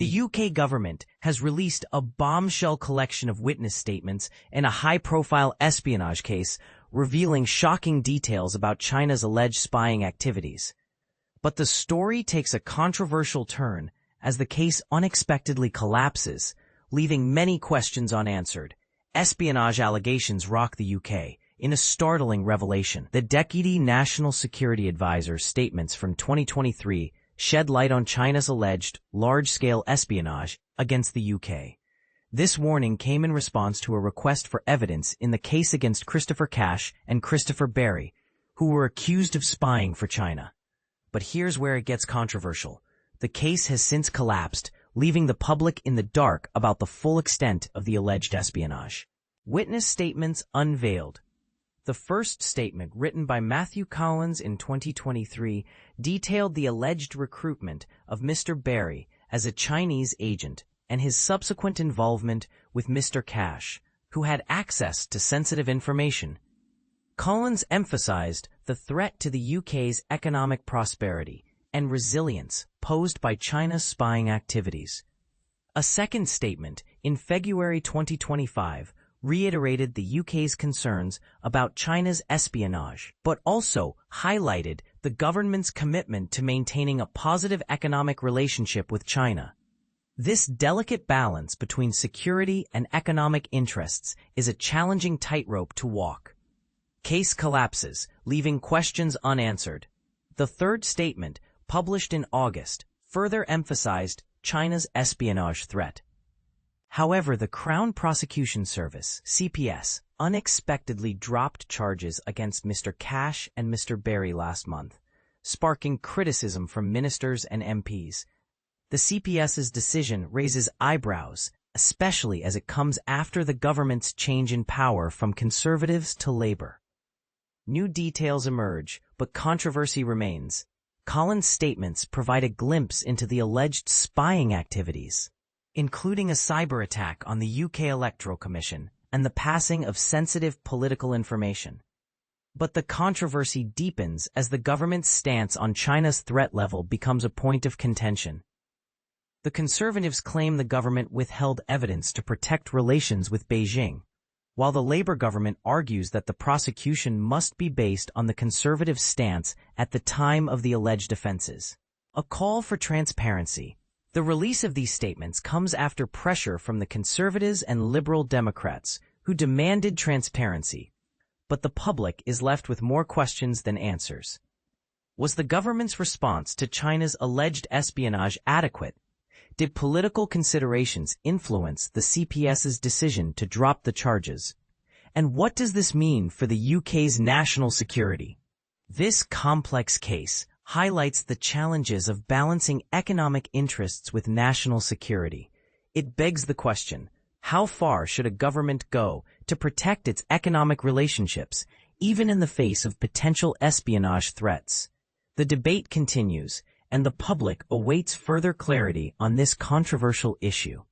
The UK government has released a bombshell collection of witness statements in a high-profile espionage case, revealing shocking details about China's alleged spying activities. But the story takes a controversial turn as the case unexpectedly collapses, leaving many questions unanswered. Espionage allegations rock the UK in a startling revelation. The Deputy National Security Advisor's statements from 2023 shed light on China's alleged large-scale espionage against the UK. This warning came in response to a request for evidence in the case against Christopher Cash and Christopher Berry, who were accused of spying for China. But here's where it gets controversial. The case has since collapsed, leaving the public in the dark about the full extent of the alleged espionage. Witness statements unveiled. The first statement, written by Matthew Collins in 2023, detailed the alleged recruitment of Mr. Berry as a Chinese agent and his subsequent involvement with Mr. Cash, who had access to sensitive information. Collins emphasized the threat to the UK's economic prosperity and resilience posed by China's spying activities. A second statement, in February 2025, reiterated the UK's concerns about China's espionage, but also highlighted the government's commitment to maintaining a positive economic relationship with China. This delicate balance between security and economic interests is a challenging tightrope to walk. Case collapses, leaving questions unanswered. The third statement, published in August, further emphasized China's espionage threat. However, the Crown Prosecution Service, CPS, unexpectedly dropped charges against Mr. Cash and Mr. Berry last month, sparking criticism from ministers and MPs. The CPS's decision raises eyebrows, especially as it comes after the government's change in power from Conservatives to Labour. New details emerge, but controversy remains. Collins' statements provide a glimpse into the alleged spying activities, including a cyber attack on the UK Electoral Commission and the passing of sensitive political information. But the controversy deepens as the government's stance on China's threat level becomes a point of contention. The Conservatives claim the government withheld evidence to protect relations with Beijing, while the Labour government argues that the prosecution must be based on the Conservative stance at the time of the alleged offences. A call for transparency. The release of these statements comes after pressure from the Conservatives and Liberal Democrats, who demanded transparency. But the public is left with more questions than answers. Was the government's response to China's alleged espionage adequate? Did political considerations influence the CPS's decision to drop the charges? And what does this mean for the UK's national security? This complex case highlights the challenges of balancing economic interests with national security. It begs the question, how far should a government go to protect its economic relationships, even in the face of potential espionage threats? The debate continues, and the public awaits further clarity on this controversial issue.